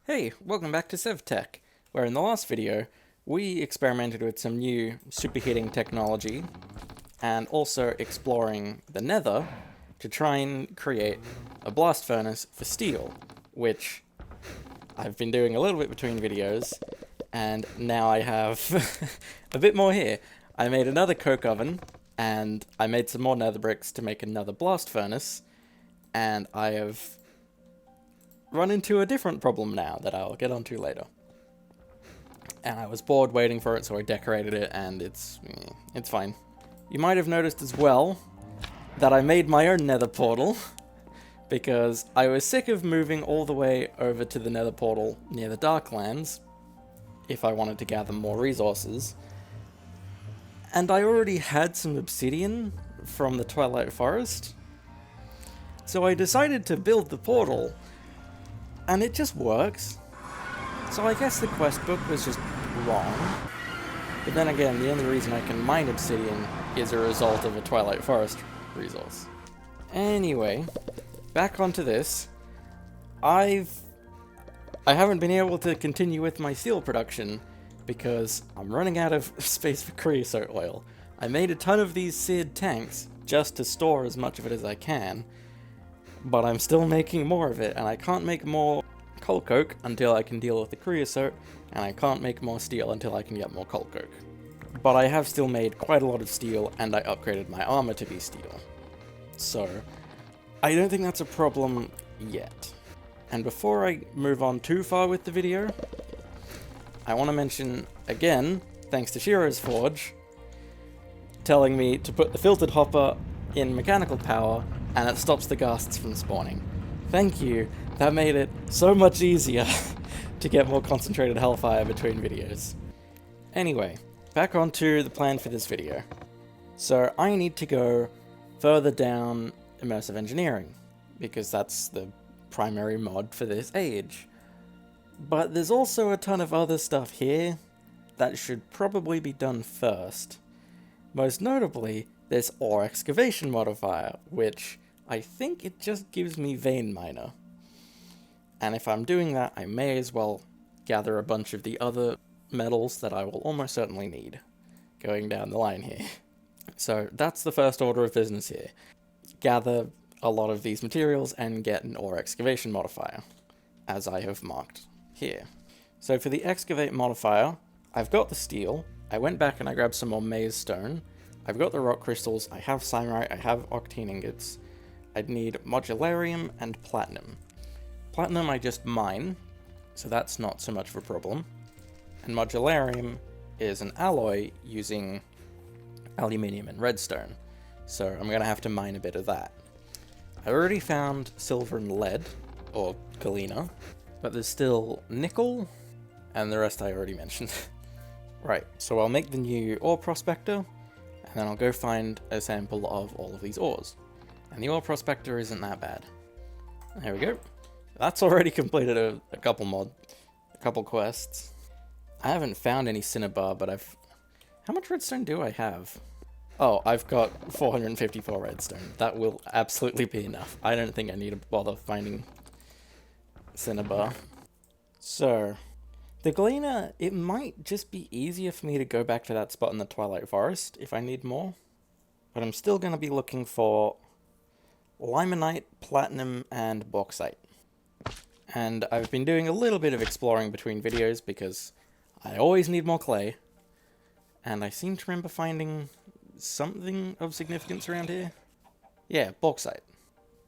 Hey, welcome back to Sevtech, where in the last video, we experimented with some new superheating technology, and also exploring the nether to try and create a blast furnace for steel, which I've been doing a little bit between videos, and now I have a bit more here. I made another coke oven, and I made some more nether bricks to make another blast furnace, and I have run into a different problem now that I'll get onto later. And I was bored waiting for it, so I decorated it, and it's fine. You might have noticed as well that I made my own nether portal, because I was sick of moving all the way over to the nether portal near the Darklands, if I wanted to gather more resources. And I already had some obsidian from the Twilight Forest, so I decided to build the portal, and it just works. So I guess the quest book was just wrong. But then again, the only reason I can mine obsidian is a result of a Twilight Forest resource. Anyway, back onto this. I haven't been able to continue with my steel production because I'm running out of space for creosote oil. I made a ton of these seared tanks just to store as much of it as I can, but I'm still making more of it, and I can't make more coal coke until I can deal with the creosote, and I can't make more steel until I can get more coal coke. But I have still made quite a lot of steel, and I upgraded my armor to be steel. So, I don't think that's a problem yet. And before I move on too far with the video, I want to mention, again, thanks to Shiro's Forge, telling me to put the filtered hopper in mechanical power, and it stops the ghasts from spawning. Thank you, that made it so much easier to get more concentrated hellfire between videos. Anyway, back onto the plan for this video. So I need to go further down immersive engineering, because that's the primary mod for this age. But there's also a ton of other stuff here that should probably be done first. Most notably, this ore excavation modifier, which I think it just gives me vein miner. And if I'm doing that, I may as well gather a bunch of the other metals that I will almost certainly need going down the line here. So that's the first order of business here. Gather a lot of these materials and get an ore excavation modifier, as I have marked here. So for the excavate modifier, I've got the steel. I went back and I grabbed some more maize stone. I've got the rock crystals, I have simerite, I have octane ingots. I'd need modularium and platinum. Platinum I just mine, so that's not so much of a problem. And modularium is an alloy using aluminium and redstone, so I'm going to have to mine a bit of that. I already found silver and lead, or galena, but there's still nickel, and the rest I already mentioned. Right, so I'll make the new ore prospector, and then I'll go find a sample of all of these ores. And the ore prospector isn't that bad. There we go. That's already completed a couple quests. I haven't found any cinnabar, but how much redstone do I have? Oh, I've got 454 redstone. That will absolutely be enough. I don't think I need to bother finding cinnabar. So, the galena, it might just be easier for me to go back to that spot in the Twilight Forest if I need more. But I'm still going to be looking for limonite, platinum, and bauxite. And I've been doing a little bit of exploring between videos because I always need more clay. And I seem to remember finding something of significance around here. Yeah, bauxite.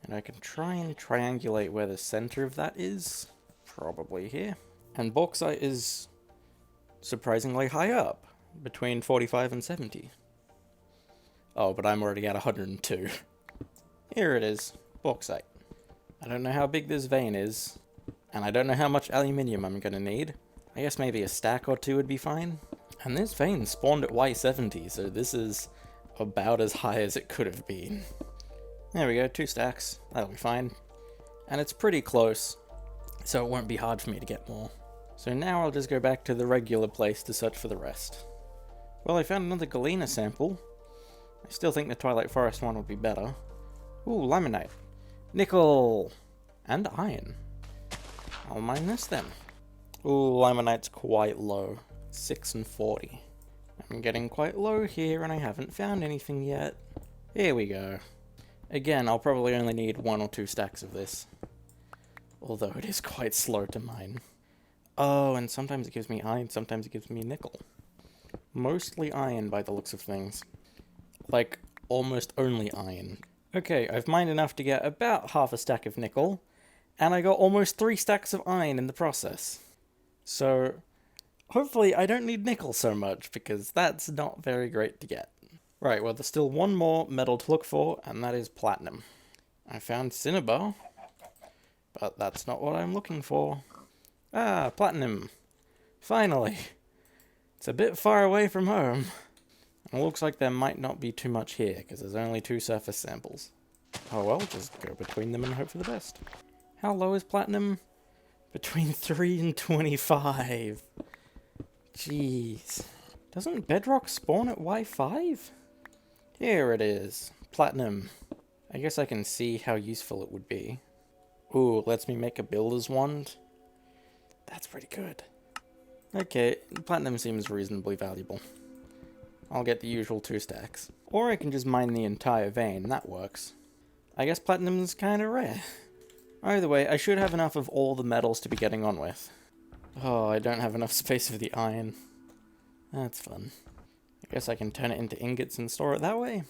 And I can try and triangulate where the center of that is. Probably here. And bauxite is surprisingly high up, between 45 and 70. Oh, but I'm already at 102. Here it is, bauxite. I don't know how big this vein is, and I don't know how much aluminium I'm gonna need. I guess maybe a stack or two would be fine. And this vein spawned at Y70, so this is about as high as it could have been. There we go, 2 stacks. That'll be fine. And it's pretty close, so it won't be hard for me to get more. So now I'll just go back to the regular place to search for the rest. Well, I found another galena sample. I still think the Twilight Forest one would be better. Ooh, limonite. Nickel! And iron. I'll mine this then. Ooh, limonite's quite low. 6 and 40. I'm getting quite low here and I haven't found anything yet. Here we go. Again, I'll probably only need 1 or 2 stacks of this. Although it is quite slow to mine. Oh, and sometimes it gives me iron, sometimes it gives me nickel. Mostly iron by the looks of things. Like, almost only iron. Okay, I've mined enough to get about half a stack of nickel, and I got almost 3 stacks of iron in the process. So, hopefully I don't need nickel so much, because that's not very great to get. Right, well there's still one more metal to look for, and that is platinum. I found cinnabar, but that's not what I'm looking for. Ah, platinum. Finally. It's a bit far away from home. And it looks like there might not be too much here, because there's only 2 surface samples. Oh well, just go between them and hope for the best. How low is platinum? Between 3 and 25. Jeez. Doesn't bedrock spawn at Y5? Here it is. Platinum. I guess I can see how useful it would be. Ooh, it lets me make a builder's wand. That's pretty good. Okay, platinum seems reasonably valuable. I'll get the usual 2 stacks. Or I can just mine the entire vein, that works. I guess platinum's kinda rare. Either way, I should have enough of all the metals to be getting on with. Oh, I don't have enough space for the iron. That's fun. I guess I can turn it into ingots and store it that way.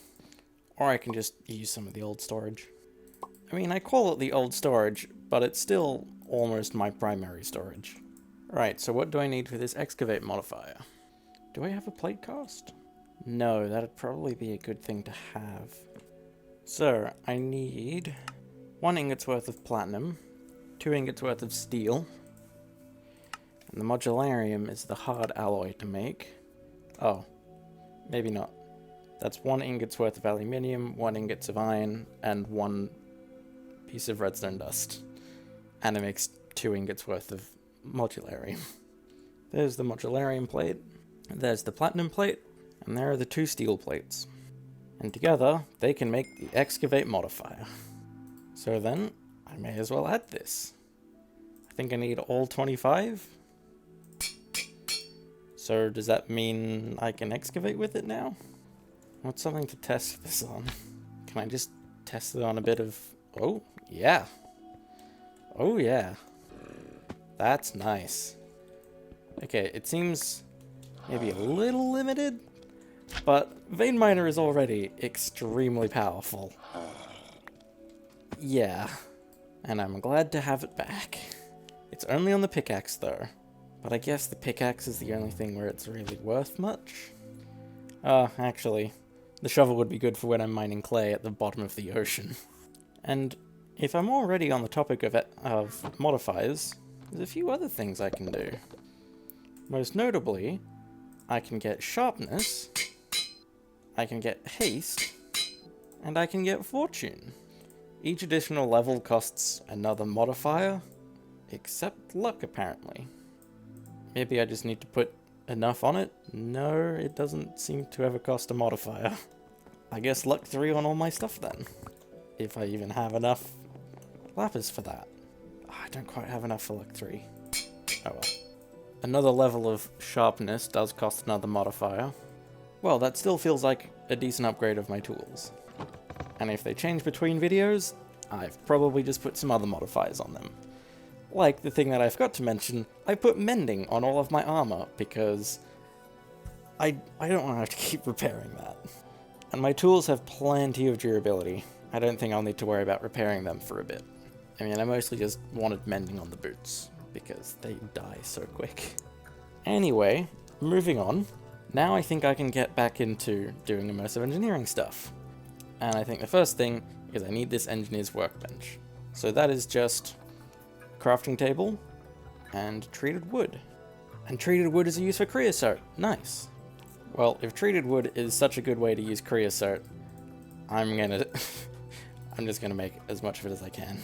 Or I can just use some of the old storage. I mean, I call it the old storage, but it's still almost my primary storage. Right, so what do I need for this excavate modifier? Do I have a plate cast? No, that'd probably be a good thing to have. So, I need 1 ingot's worth of platinum, 2 ingots worth of steel, and the modularium is the hard alloy to make. Oh, maybe not. That's 1 ingot's worth of aluminium, 1 ingot's of iron, and 1 piece of redstone dust. And it makes 2 ingots worth of modularium. There's the modularium plate, there's the platinum plate, and there are the 2 steel plates. And together, they can make the excavate modifier. So then, I may as well add this. I think I need all 25. So does that mean I can excavate with it now? What's something to test this on? Can I just test it on a bit of... Oh, yeah. Oh, yeah. That's nice. Okay, it seems maybe a little limited, but Vein Miner is already extremely powerful. Yeah, and I'm glad to have it back. It's only on the pickaxe though, but I guess the pickaxe is the only thing where it's really worth much. Actually, the shovel would be good for when I'm mining clay at the bottom of the ocean. And if I'm already on the topic of modifiers, there's a few other things I can do. Most notably, I can get sharpness, I can get haste, and I can get fortune. Each additional level costs another modifier, except luck apparently. Maybe I just need to put enough on it? No, it doesn't seem to ever cost a modifier. I guess luck 3 on all my stuff then. If I even have enough lapis for that. Oh, I don't quite have enough for luck 3. Oh well. Another level of sharpness does cost another modifier. Well, that still feels like a decent upgrade of my tools. And if they change between videos, I've probably just put some other modifiers on them. Like the thing that I forgot to mention, I put mending on all of my armor because I don't want to have to keep repairing that. And my tools have plenty of durability. I don't think I'll need to worry about repairing them for a bit. I mean, I mostly just wanted mending on the boots because they die so quick. Anyway, moving on. Now I think I can get back into doing immersive engineering stuff. And I think the first thing is I need this engineer's workbench. So that is just crafting table and treated wood. And treated wood is a use for creosote. Nice. Well, if treated wood is such a good way to use creosote, I'm just gonna make as much of it as I can.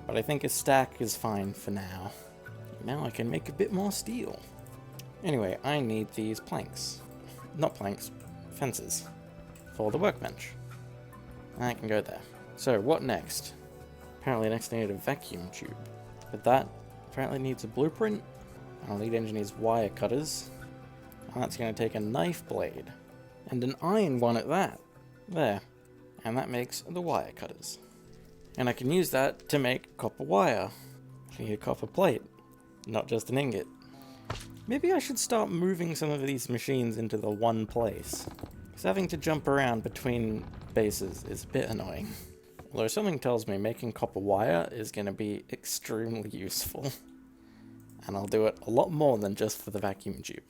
But I think a stack is fine for now. Now I can make a bit more steel. Anyway, I need these planks. Not planks, fences. For the workbench. I can go there. So, what next? Apparently next I need a vacuum tube. But that apparently needs a blueprint. I'll need engineer's wire cutters. And that's going to take a knife blade. And an iron one at that. There. And that makes the wire cutters. And I can use that to make copper wire. I need a copper plate, not just an ingot. Maybe I should start moving some of these machines into the one place. Because having to jump around between bases is a bit annoying. Although something tells me making copper wire is going to be extremely useful. And I'll do it a lot more than just for the vacuum tube.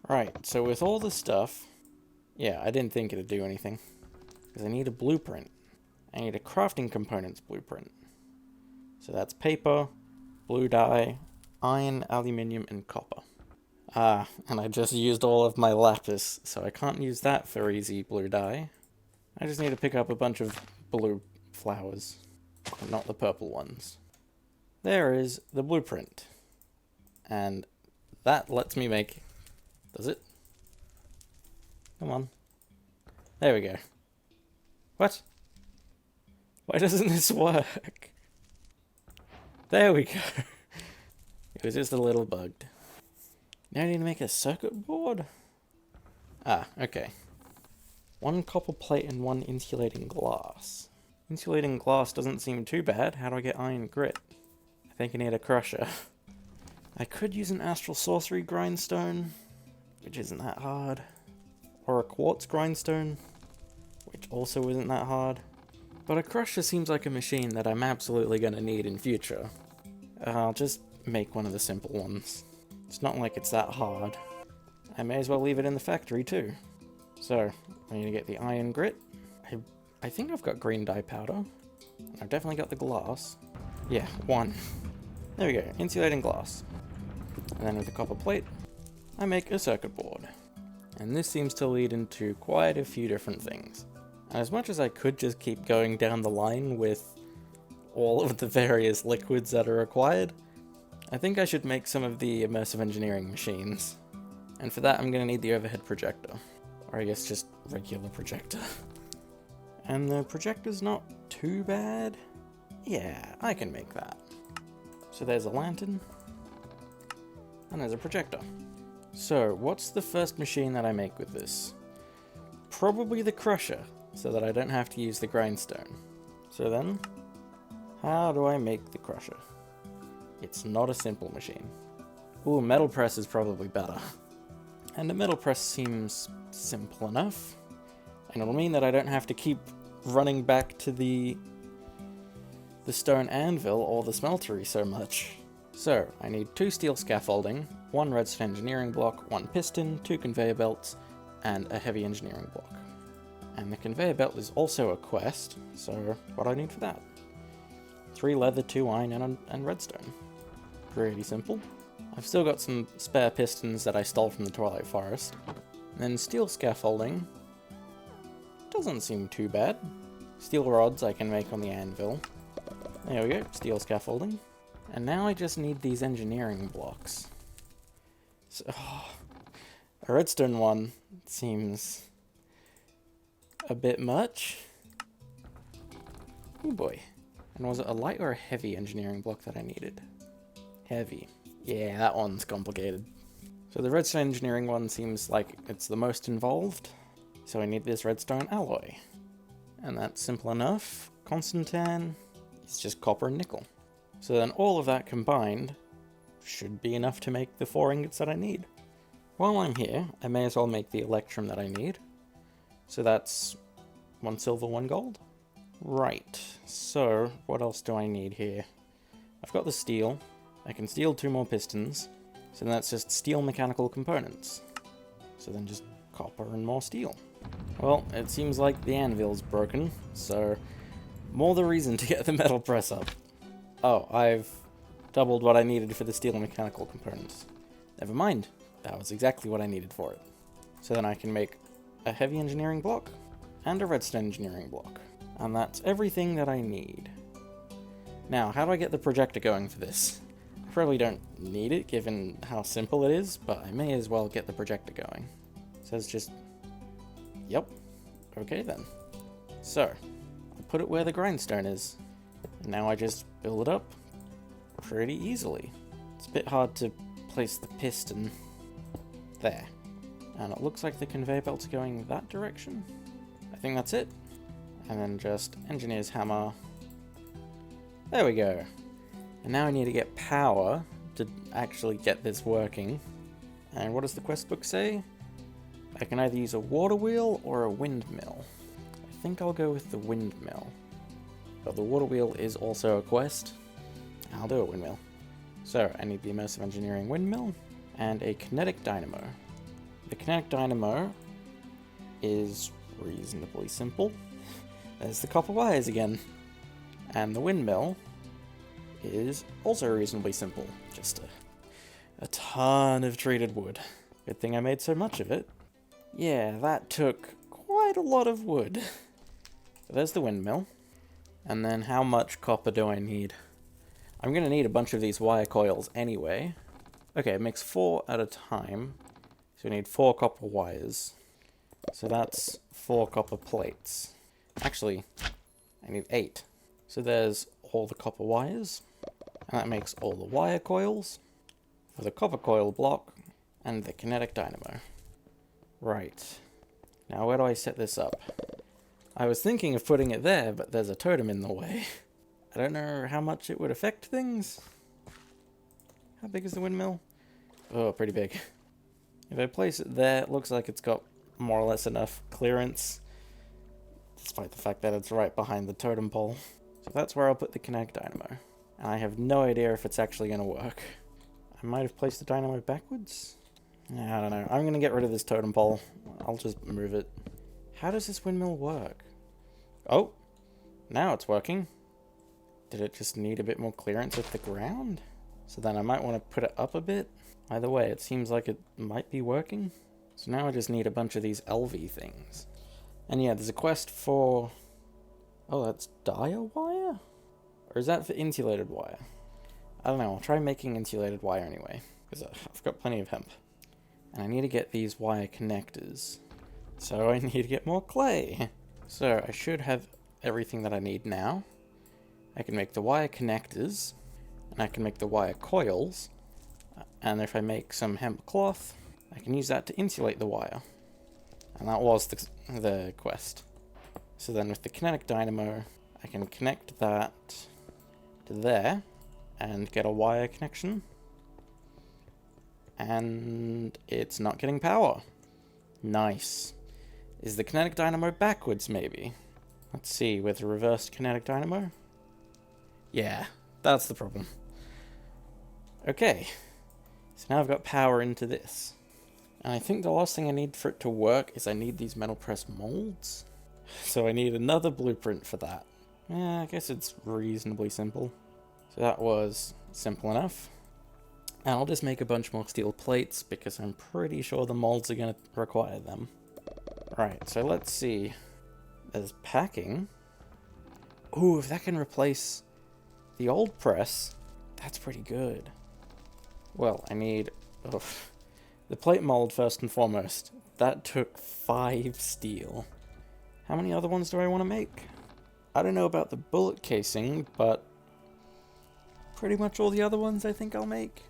Right, so with all the stuff... Yeah, I didn't think it'd do anything. Because I need a blueprint. I need a crafting components blueprint. So that's paper, blue dye, iron, aluminium, and copper. Ah, and I just used all of my lapis, so I can't use that for easy blue dye. I just need to pick up a bunch of blue flowers, not the purple ones. There is the blueprint. And that lets me make... Does it? Come on. There we go. What? Why doesn't this work? There we go. It was just a little bugged. Now I need to make a circuit board? Ah, okay. 1 copper plate and 1 insulating glass. Insulating glass doesn't seem too bad. How do I get iron grit? I think I need a crusher. I could use an astral sorcery grindstone, which isn't that hard. Or a quartz grindstone, which also isn't that hard. But a crusher seems like a machine that I'm absolutely going to need in future. I'll just make one of the simple ones. It's not like it's that hard. I may as well leave it in the factory too. So, I need to get the iron grit. I think I've got green dye powder. I've definitely got the glass. Yeah, 1. There we go, insulating glass. And then with the copper plate, I make a circuit board. And this seems to lead into quite a few different things. And as much as I could just keep going down the line with all of the various liquids that are required, I think I should make some of the immersive engineering machines. And for that I'm going to need the overhead projector. Or I guess just regular projector. And the projector's not too bad. Yeah, I can make that. So there's a lantern. And there's a projector. So, what's the first machine that I make with this? Probably the crusher, so that I don't have to use the grindstone. So then, how do I make the crusher? It's not a simple machine. Ooh, metal press is probably better. And the metal press seems simple enough. And it'll mean that I don't have to keep running back to the stone anvil or the smeltery so much. So, I need 2 steel scaffolding, 1 redstone engineering block, 1 piston, 2 conveyor belts, and a heavy engineering block. And the conveyor belt is also a quest, so what do I need for that? 3 leather, 2 iron, and redstone. Pretty simple. I've still got some spare pistons that I stole from the Twilight Forest. And then steel scaffolding doesn't seem too bad. Steel rods I can make on the anvil. There we go, steel scaffolding. And now I just need these engineering blocks. So, a redstone one seems a bit much. Oh boy. And was it a light or a heavy engineering block that I needed? Heavy. Yeah, that one's complicated. So the redstone engineering one seems like it's the most involved. So I need this redstone alloy. And that's simple enough. Constantan, it's just copper and nickel. So then all of that combined should be enough to make the 4 ingots that I need. While I'm here, I may as well make the electrum that I need. So that's 1 silver, 1 gold. Right, so what else do I need here? I've got the steel. I can steal 2 more pistons. So then that's just steel mechanical components. So then just copper and more steel. Well, it seems like the anvil's broken, so more the reason to get the metal press up. Oh, I've doubled what I needed for the steel mechanical components. Never mind, that was exactly what I needed for it. So then I can make a heavy engineering block and a redstone engineering block. And that's everything that I need. Now, how do I get the projector going for this? I probably don't need it given how simple it is, but I may as well get the projector going. It says just, yep, okay then. So, I'll put it where the grindstone is. And now I just build it up pretty easily. It's a bit hard to place the piston there. And it looks like the conveyor belt's going that direction. I think that's it. And then just engineer's hammer. There we go. And now I need to get power to actually get this working. And what does the quest book say? I can either use a water wheel or a windmill. I think I'll go with the windmill. But the water wheel is also a quest. I'll do a windmill. So I need the immersive engineering windmill and a kinetic dynamo. The kinetic dynamo is reasonably simple. There's the copper wires again. And the windmill is also reasonably simple. Just a ton of treated wood. Good thing I made so much of it. Yeah, that took quite a lot of wood. So there's the windmill. And then how much copper do I need? I'm going to need a bunch of these wire coils anyway. Okay, it makes 4 at a time. So we need 4 copper wires. So that's 4 copper plates. Actually, I need 8. So there's all the copper wires. And that makes all the wire coils for the copper coil block and the kinetic dynamo. Right. Now where do I set this up? I was thinking of putting it there, but there's a totem in the way. I don't know how much it would affect things. How big is the windmill? Oh, pretty big. If I place it there, it looks like it's got more or less enough clearance, despite the fact that it's right behind the totem pole. So that's where I'll put the kinetic dynamo. And I have no idea if it's actually going to work. I might have placed the dynamo backwards? I don't know. I'm going to get rid of this totem pole. I'll just move it. How does this windmill work? Oh, now it's working. Did it just need a bit more clearance with the ground? So then I might want to put it up a bit. Either way, it seems like it might be working. So now I just need a bunch of these LV things. And yeah, there's a quest for... Oh, that's dia wire? Or is that for insulated wire? I don't know, I'll try making insulated wire anyway. Because I've got plenty of hemp. And I need to get these wire connectors. So I need to get more clay. So I should have everything that I need now. I can make the wire connectors. And I can make the wire coils. And if I make some hemp cloth, I can use that to insulate the wire. And that was the quest. So then with the kinetic dynamo, I can connect that to there and get a wire connection. And it's not getting power. Nice. Is the kinetic dynamo backwards, maybe? Let's see, with a reversed kinetic dynamo? Yeah, that's the problem. Okay. So now I've got power into this. And I think the last thing I need for it to work is I need these metal press molds. So I need another blueprint for that. Yeah, I guess it's reasonably simple. So that was simple enough. And I'll just make a bunch more steel plates because I'm pretty sure the molds are going to require them. Right, so let's see. There's packing. Ooh, if that can replace the old press, that's pretty good. Well, I need the plate mold first and foremost. That took 5 steel. How many other ones do I want to make? I don't know about the bullet casing, but pretty much all the other ones I think I'll make.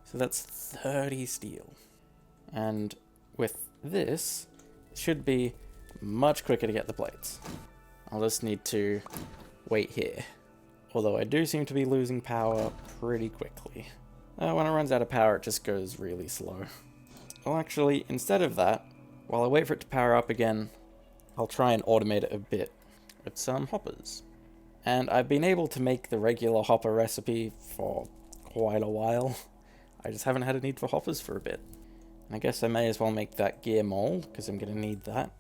So that's 30 steel. And with this, it should be much quicker to get the plates. I'll just need to wait here. Although I do seem to be losing power pretty quickly. When it runs out of power, it just goes really slow. Well, actually, instead of that, while I wait for it to power up again, I'll try and automate it a bit with some hoppers. And I've been able to make the regular hopper recipe for quite a while. I just haven't had a need for hoppers for a bit. And I guess I may as well make that gear mold, because I'm going to need that.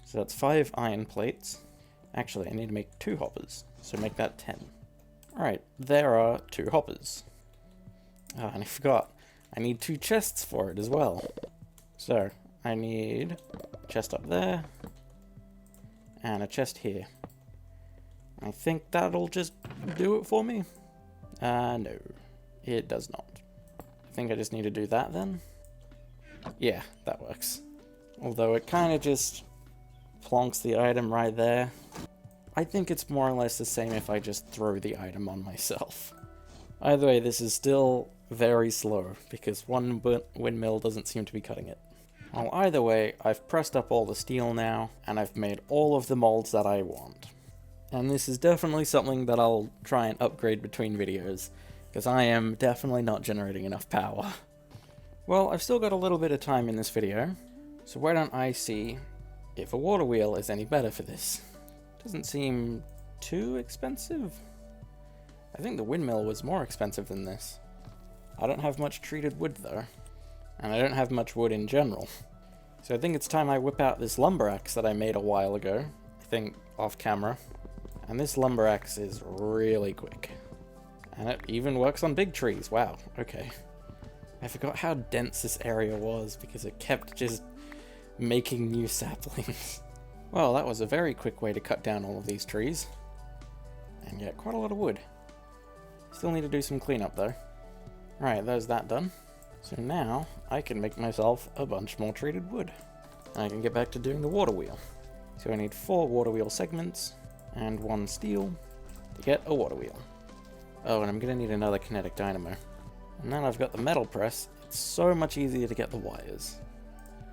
So that's 5 iron plates. Actually, I need to make 2 hoppers, so make that 10. Alright, there are 2 hoppers. Ah, and I forgot. I need 2 chests for it as well. So, I need a chest up there, and a chest here. I think that'll just do it for me. No, it does not. I think I just need to do that then. Yeah, that works. Although it kind of just plonks the item right there. I think it's more or less the same if I just throw the item on myself. Either way, this is still very slow, because one windmill doesn't seem to be cutting it. Well, either way, I've pressed up all the steel now, and I've made all of the molds that I want. And this is definitely something that I'll try and upgrade between videos, because I am definitely not generating enough power. Well, I've still got a little bit of time in this video, so why don't I see if a water wheel is any better for this. Doesn't seem too expensive. I think the windmill was more expensive than this. I don't have much treated wood though, and I don't have much wood in general. So I think it's time I whip out this lumber axe that I made a while ago, I think off camera. And this lumber axe is really quick. And it even works on big trees, wow, okay. I forgot how dense this area was because it kept just making new saplings. Well, that was a very quick way to cut down all of these trees. And get quite a lot of wood. Still need to do some cleanup though. Right, there's that done. So now I can make myself a bunch more treated wood. And I can get back to doing the water wheel. So I need 4 water wheel segments and 1 steel to get a water wheel. Oh, and I'm gonna need another kinetic dynamo. And now I've got the metal press, it's so much easier to get the wires.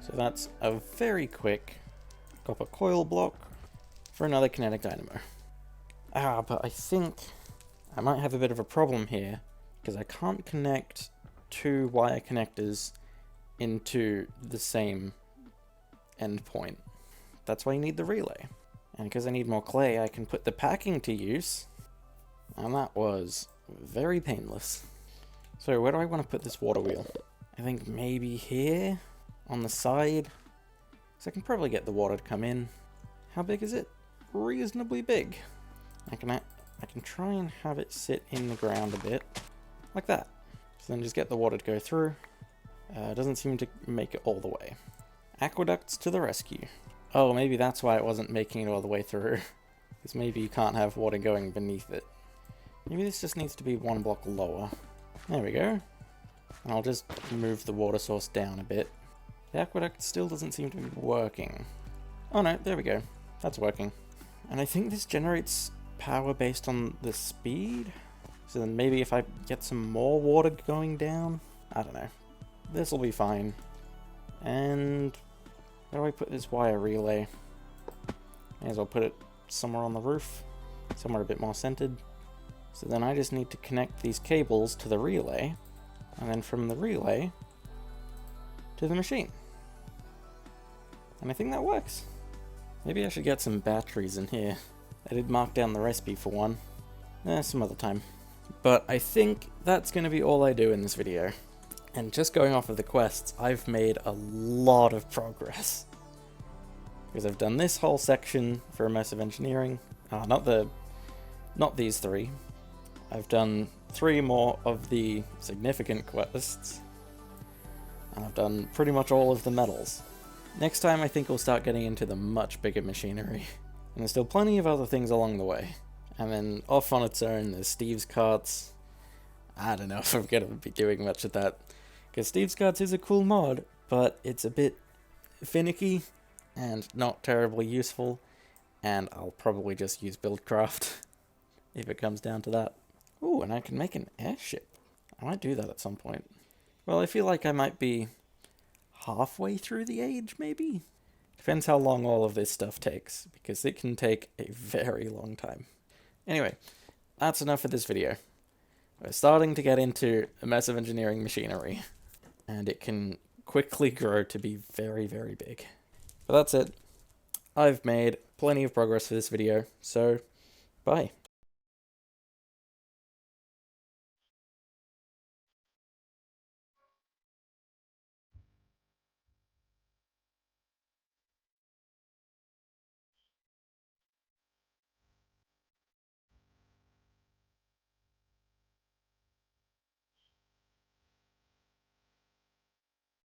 So that's a very quick copper coil block for another kinetic dynamo. But I think I might have a bit of a problem here, because I can't connect 2 wire connectors into the same endpoint. That's why you need the relay. And because I need more clay, I can put the packing to use, and that was very painless. So where do I want to put this water wheel? I think maybe here, on the side, so I can probably get the water to come in. How big is it? Reasonably big. I can try and have it sit in the ground a bit, like that. So then just get the water to go through. Doesn't seem to make it all the way. Aqueducts to the rescue. Oh, maybe that's why it wasn't making it all the way through. Because maybe you can't have water going beneath it. Maybe this just needs to be 1 block lower. There we go. And I'll just move the water source down a bit. The aqueduct still doesn't seem to be working. Oh no, there we go. That's working. And I think this generates power based on the speed. So then maybe if I get some more water going down, I don't know. This will be fine. And where do I put this wire relay? May as well put it somewhere on the roof, somewhere a bit more centered. So then I just need to connect these cables to the relay, and then from the relay to the machine. And I think that works. Maybe I should get some batteries in here. I did mark down the recipe for one. Some other time. But I think that's going to be all I do in this video. And just going off of the quests, I've made a lot of progress. Because I've done this whole section for immersive engineering. Not these 3. I've done 3 more of the significant quests. And I've done pretty much all of the metals. Next time I think we'll start getting into the much bigger machinery. And there's still plenty of other things along the way. And then off on its own, there's Steve's Carts. I don't know if I'm going to be doing much of that. Because Steve's Carts is a cool mod, but it's a bit finicky and not terribly useful. And I'll probably just use Buildcraft if it comes down to that. Ooh, and I can make an airship. I might do that at some point. Well, I feel like I might be halfway through the age, maybe? Depends how long all of this stuff takes, because it can take a very long time. Anyway, that's enough for this video. We're starting to get into immersive engineering machinery, and it can quickly grow to be very, very big. But that's it. I've made plenty of progress for this video, so bye.